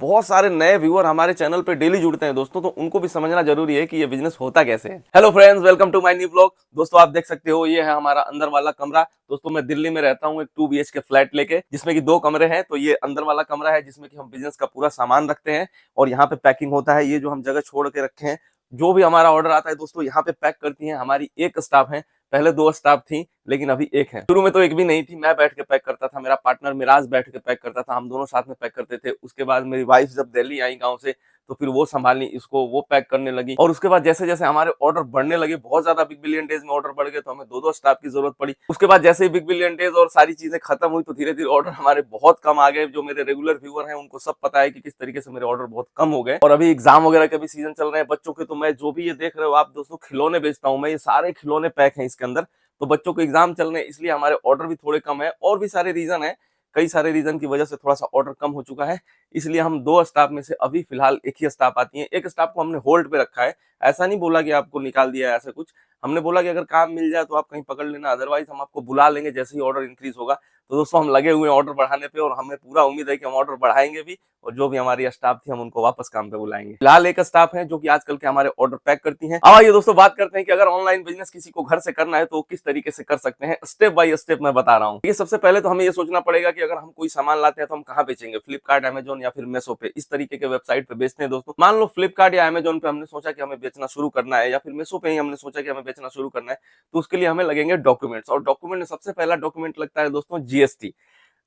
बहुत सारे नए व्यूअर हमारे चैनल पे डेली जुड़ते हैं दोस्तों, तो उनको भी समझना जरूरी है कि ये बिजनेस होता कैसे है। Hello friends, welcome to my new blog. दोस्तों आप देख सकते हो ये है हमारा अंदर वाला कमरा। दोस्तों मैं दिल्ली में रहता हूँ एक 2 BHK फ्लैट लेके, जिसमें कि 2 कमरे हैं। तो ये अंदर वाला कमरा है जिसमें कि हम बिजनेस का पूरा सामान रखते हैं और यहाँ पे पैकिंग होता है। ये जो हम जगह छोड़ के रखे हैं, जो भी हमारा ऑर्डर आता है दोस्तों यहाँ पे पैक करती है हमारी एक स्टाफ है। पहले 2 स्टाफ थी लेकिन अभी एक है। शुरू में तो एक भी नहीं थी, मैं बैठ के पैक करता था, मेरा पार्टनर मिराज बैठ के पैक करता था, हम दोनों साथ में पैक करते थे। उसके बाद मेरी वाइफ जब दिल्ली आई गांव से, तो फिर वो संभाली इसको, वो पैक करने लगी। और उसके बाद जैसे जैसे हमारे ऑर्डर बढ़ने लगे, बहुत ज्यादा बिग बिलियन डेज में ऑर्डर बढ़ गए, तो हमें 2-2 स्टाफ की जरूरत पड़ी। उसके बाद जैसे ही बिग बिलियन डेज और सारी चीजें खत्म हुई, तो धीरे धीरे ऑर्डर हमारे बहुत कम आ गए। जो मेरे रेगुलर व्यूअर हैं उनको सब पता है कि किस तरीके से मेरे ऑर्डर बहुत कम हो गए। और अभी एग्जाम वगैरह के भी सीजन चल रहे हैं बच्चों के, तो मैं जो भी ये देख रहे हो आप दोस्तों, खिलौने बेचता हूँ मैं। ये सारे खिलौने पैक हैं इसके अंदर। तो बच्चों को एग्जाम चल रहे हैं इसलिए हमारे ऑर्डर भी थोड़े कम है, और भी सारे रीजन है। कई सारे रीजन की वजह से थोड़ा सा ऑर्डर कम हो चुका है, इसलिए हम 2 स्टाफ में से अभी फिलहाल एक ही स्टाफ आती है। एक स्टाफ को हमने होल्ड पे रखा है। ऐसा नहीं बोला कि आपको निकाल दिया है, ऐसा कुछ हमने बोला कि अगर काम मिल जाए तो आप कहीं पकड़ लेना, अदरवाइज हम आपको बुला लेंगे जैसे ही ऑर्डर इंक्रीज होगा। तो दोस्तों हम लगे हुए हैं ऑर्डर बढ़ाने पे, और हमें पूरा उम्मीद है कि हम ऑर्डर बढ़ाएंगे भी, और जो भी हमारी स्टाफ थी हम उनको वापस काम पे बुलाएंगे। फिलहाल एक स्टाफ है जो कि आजकल के हमारे ऑर्डर पैक करती है। अब आइए दोस्तों बात करते हैं कि अगर ऑनलाइन बिजनेस किसी को घर से करना है तो किस तरीके से कर सकते हैं। स्टेप बाय स्टेप मैं बता रहा हूँ। ये सबसे पहले तो हमें ये सोचना पड़ेगा कि अगर हम कोई सामान लाते हैं तो हम कहाँ बेचेंगे। फ्लिपकार्ट, अमेजोन या फिर मेसो पे, इस तरीके के वेबसाइट पे बेचते हैं दोस्तों। मान लो फ्लिपकार्ट या अमेजोन पे हमने सोचा कि हमें बेचना शुरू करना है, या फिर मेसो पे ही हमने सोचा कि हमें बेचना शुरू करना है, तो उसके लिए हमें लगेंगे डॉक्यूमेंट्स। और डॉक्यूमेंट में सबसे पहला डॉक्यूमेंट लगता है दोस्तों जीएसटी।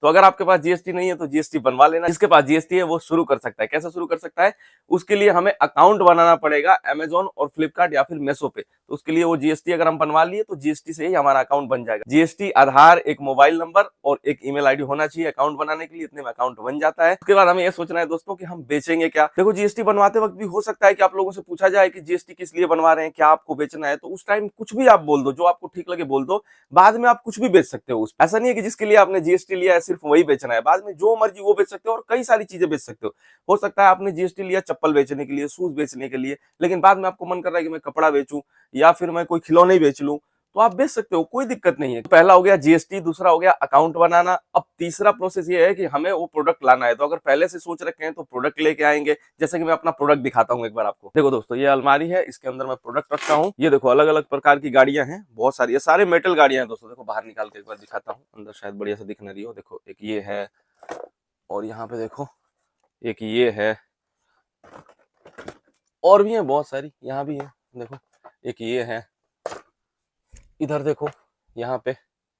तो अगर आपके पास जीएसटी नहीं है तो जीएसटी बनवा लेना। जिसके पास जीएसटी है वो शुरू कर सकता है। कैसे शुरू कर सकता है? उसके लिए हमें अकाउंट बनाना पड़ेगा अमेजोन और फ्लिपकार्ट या फिर मेसो पे। तो उसके लिए वो जीएसटी अगर हम बनवा लिए तो जीएसटी से ही हमारा अकाउंट बन जाएगा। जीएसटी, आधार, एक मोबाइल नंबर और एक ईमेल आईडी होना चाहिए अकाउंट बनाने के लिए। इतने में अकाउंट बन जाता है। उसके बाद हमें ये सोचना है दोस्तों कि हम बेचेंगे क्या। देखो जीएसटी बनवाते वक्त भी हो सकता है कि आप लोगों से पूछा जाए कि जीएसटी किस लिए बनवा रहे हैं, क्या आपको बेचना है, तो उस टाइम कुछ भी आप बोल दो, जो आपको ठीक लगे बोल दो। बाद में आप कुछ भी बेच सकते हो। ऐसा नहीं है कि जिसके लिए आपने जीएसटी लिया है सिर्फ वही बेचना है, बाद में जो मर्जी वो बेच सकते हो, और कई सारी चीजें बेच सकते हो सकता है आपने जीएसटी लिया चप्पल बेचने के लिए, शूज बेचने के लिए, लेकिन बाद में आपको मन कर रहा है कि मैं कपड़ा बेचूं या फिर मैं कोई खिलौने बेच लूं, तो आप बेच सकते हो, कोई दिक्कत नहीं है। पहला हो गया जीएसटी, दूसरा हो गया अकाउंट बनाना। अब तीसरा प्रोसेस ये है कि हमें वो प्रोडक्ट लाना है। तो अगर पहले से सोच रखे हैं तो प्रोडक्ट लेके आएंगे। जैसे कि मैं अपना प्रोडक्ट दिखाता हूँ एक बार आपको। देखो दोस्तों, ये अलमारी है, इसके अंदर मैं प्रोडक्ट रखता हूँ। ये देखो अलग अलग प्रकार की गाड़ियां हैं, बहुत सारी, ये सारे मेटल गाड़ियां हैं दोस्तों। देखो बाहर निकाल के एक बार दिखाता हूँ, अंदर शायद बढ़िया से दिख ना रही हो। देखो एक ये है, और यहाँ पे देखो एक ये है, और भी है बहुत सारी, यहाँ भी है देखो, एक ये है, इधर देखो यहाँ पे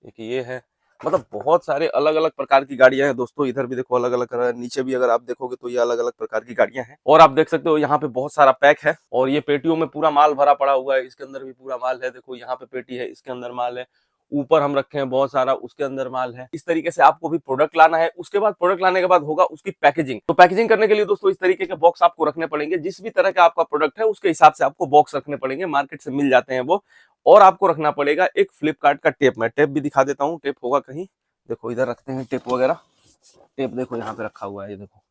एक ये है। मतलब बहुत सारे अलग अलग प्रकार की गाड़ियां हैं दोस्तों। इधर भी देखो अलग अलग, नीचे भी अगर आप देखोगे तो ये अलग अलग प्रकार की गाड़ियां हैं। और आप देख सकते हो यहाँ पे बहुत सारा पैक है, और ये पेटियों में पूरा माल भरा पड़ा हुआ है। इसके अंदर भी पूरा माल है। देखो यहाँ पे पेटी है, इसके अंदर माल है। ऊपर हम रखे हैं बहुत सारा, उसके अंदर माल है। इस तरीके से आपको भी प्रोडक्ट लाना है। उसके बाद प्रोडक्ट लाने के बाद होगा उसकी पैकेजिंग। तो पैकेजिंग करने के लिए दोस्तों इस तरीके के बॉक्स आपको रखने पड़ेंगे। जिस भी तरह का आपका प्रोडक्ट है उसके हिसाब से आपको बॉक्स रखने पड़ेंगे, मार्केट से मिल जाते हैं वो। और आपको रखना पड़ेगा एक फ्लिपकार्ट का टेप। मैं टेप भी दिखा देता हूँ, टेप होगा कहीं, देखो इधर रखते हैं टेप वगैरह। टेप देखो यहाँ पे रखा हुआ है, ये देखो।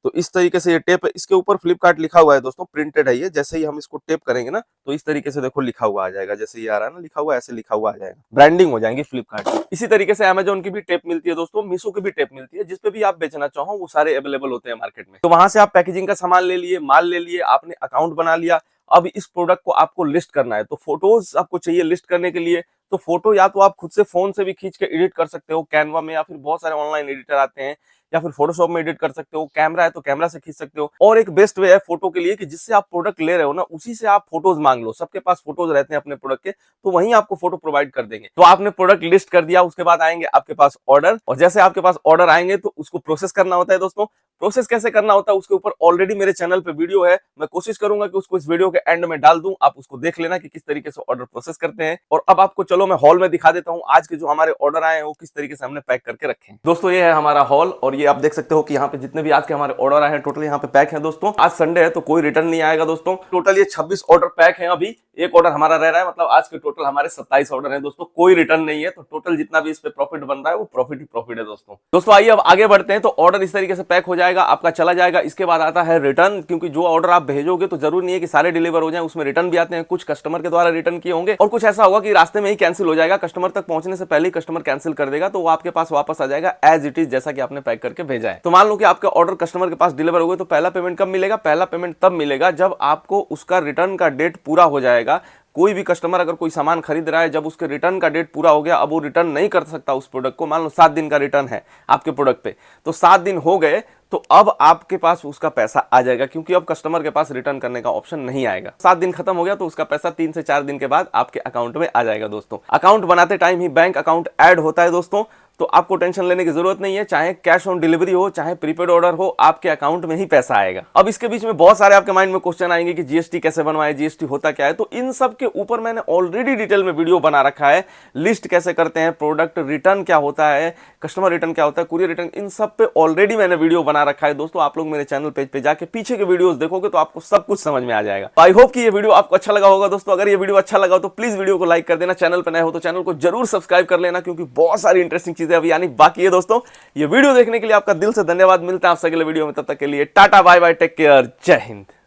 तो इस तरीके से ये टेप है, इसके ऊपर फ्लिपकार्ट लिखा हुआ है दोस्तों, प्रिंटेड है ये। जैसे ही हम इसको टेप करेंगे ना, तो इस तरीके से देखो लिखा हुआ आ जाएगा। जैसे ये आ रहा है ना लिखा हुआ, ऐसे लिखा हुआ आ जाएगा, ब्रांडिंग हो जाएंगी फ्लिपकार्ट की। इसी तरीके से अमेजोन की भी टेप मिलती है दोस्तों, मीशो की भी टेप मिलती है। जिसपे भी आप बेचना चाहो वो सारे अवेलेबल होते हैं मार्केट में। तो वहां से आप पैकेजिंग का सामान ले लिए, माल ले लिए, आपने अकाउंट बना लिया। अब इस प्रोडक्ट को आपको लिस्ट करना है, तो फोटोज आपको चाहिए लिस्ट करने के लिए। तो फोटो या तो आप खुद से फोन से भी खींच के एडिट कर सकते हो कैनवा में, या फिर बहुत सारे ऑनलाइन एडिटर आते हैं, या फिर फोटोशॉप में एडिट कर सकते हो। कैमरा है तो कैमरा से खींच सकते हो। और एक बेस्ट वे है फोटो के लिए कि जिससे आप प्रोडक्ट ले रहे हो ना, उसी से आप फोटोज मांग लो। सबके पास फोटोज रहते हैं अपने प्रोडक्ट के, तो वहीं आपको फोटो प्रोवाइड कर देंगे। तो आपने प्रोडक्ट लिस्ट कर दिया, उसके बाद आएंगे आपके पास ऑर्डर, और जैसे आपके पास ऑर्डर आएंगे तो उसको प्रोसेस करना होता है दोस्तों। प्रोसेस कैसे करना होता है उसके ऊपर ऑलरेडी मेरे चैनल पे वीडियो है। मैं कोशिश करूंगा कि उसको इस वीडियो के एंड में डाल दूं, आप उसको देख लेना कि किस तरीके से ऑर्डर प्रोसेस करते हैं। और अब आपको चलो मैं हॉल में दिखा देता हूं आज के जो हमारे ऑर्डर आए हैं वो किस तरीके से हमने पैक करके रखे हैं। दोस्तों ये है हमारा हॉल, और ये आप देख सकते हो कि यहाँ पे जितने भी आज के हमारे ऑर्डर आए हैं टोटल यहाँ पे पैक है दोस्तों। आज संडे है तो कोई रिटर्न नहीं आएगा दोस्तों। टोटल ये 26 ऑर्डर पैक है। अभी एक ऑर्डर हमारा रह रहा है, मतलब आज के टोटल हमारे 27 ऑर्डर है दोस्तों। कोई रिटर्न नहीं है, तो टोटल जितना भी इस पे प्रॉफिट बन रहा है वो प्रॉफिट ही प्रॉफिट है दोस्तों। आइए अब आगे बढ़ते हैं। तो ऑर्डर इस तरीके से पैक हो जाएगा, आपका चला जाएगा। इसके बाद आता है रिटर्न, क्योंकि जो ऑर्डर आप भेजोगे तो जरूरी नहीं है कि सारे डिलीवर हो जाए, उसमें रिटर्न भी आते हैं। कुछ कस्टमर के द्वारा रिटर्न किए होंगे, और कुछ ऐसा होगा कि रास्ते में ही कैंसिल हो जाएगा, कस्टमर तक पहुंचने से पहले ही कस्टमर कैंसिल कर देगा, तो वो आपके पास वापस आ जाएगा एज इट इज, जैसा कि आपने पैक करके भेजा है। तो मान लो कि आपका ऑर्डर कस्टमर के पास डिलीवर हो गया, तो पहला पेमेंट कब मिलेगा? पहला पेमेंट तब मिलेगा जब आपको उसका रिटर्न का डेट पूरा हो जाएगा। कोई भी कस्टमर अगर कोई सामान खरीद रहा है, जब उसके रिटर्न का डेट पूरा हो गया, अब वो रिटर्न नहीं कर सकता उस प्रोडक्ट को, मान लो 7 दिन का रिटर्न है आपके प्रोडक्ट पे, तो 7 दिन हो गए तो अब आपके पास उसका पैसा आ जाएगा, क्योंकि अब कस्टमर के पास रिटर्न करने का ऑप्शन नहीं आएगा। 7 दिन खत्म हो गया तो उसका पैसा 3 से 4 दिन के बाद आपके अकाउंट में आ जाएगा। दोस्तों, अकाउंट बनाते टाइम ही बैंक अकाउंट ऐड होता है दोस्तों, तो आपको टेंशन लेने की जरूरत नहीं है। चाहे कैश ऑन डिलीवरी हो, चाहे प्रीपेड ऑर्डर हो, आपके अकाउंट में ही पैसा आएगा। अब इसके बीच में बहुत सारे आपके माइंड में क्वेश्चन आएंगे कि जीएसटी कैसे बनवाए, जीएसटी होता क्या है, तो इन सब के ऊपर मैंने ऑलरेडी डिटेल में वीडियो बना रखा है। लिस्ट कैसे करते हैं, प्रोडक्ट रिटर्न क्या होता है, कस्टमर रिटर्न क्या होता है, कुरियर रिटर्न, इन सब पे ऑलरेडी मैंने वीडियो बना रखा है। दोस्तों, आप लोग मेरे चैनल पेज पे जाके पीछे के वीडियोस देखोगे तो आपको सब कुछ समझ में आ जाएगा। आई होप कि ये वीडियो आपको अच्छा लगा होगा। दोस्तों, अगर ये वीडियो अच्छा लगा हो तो प्लीज वीडियो को लाइक कर देना, चैनल पर नए हो तो चैनल को जरूर सब्सक्राइब कर लेना, क्योंकि बहुत सारी इंटरेस्टिंग चीजें अभी यानी बाकी है। दोस्तों, ये वीडियो देखने के लिए आपका दिल से धन्यवाद। मिलता है आपसे अगले वीडियो में, तब तक के लिए tata bye bye, take care, जय हिंद।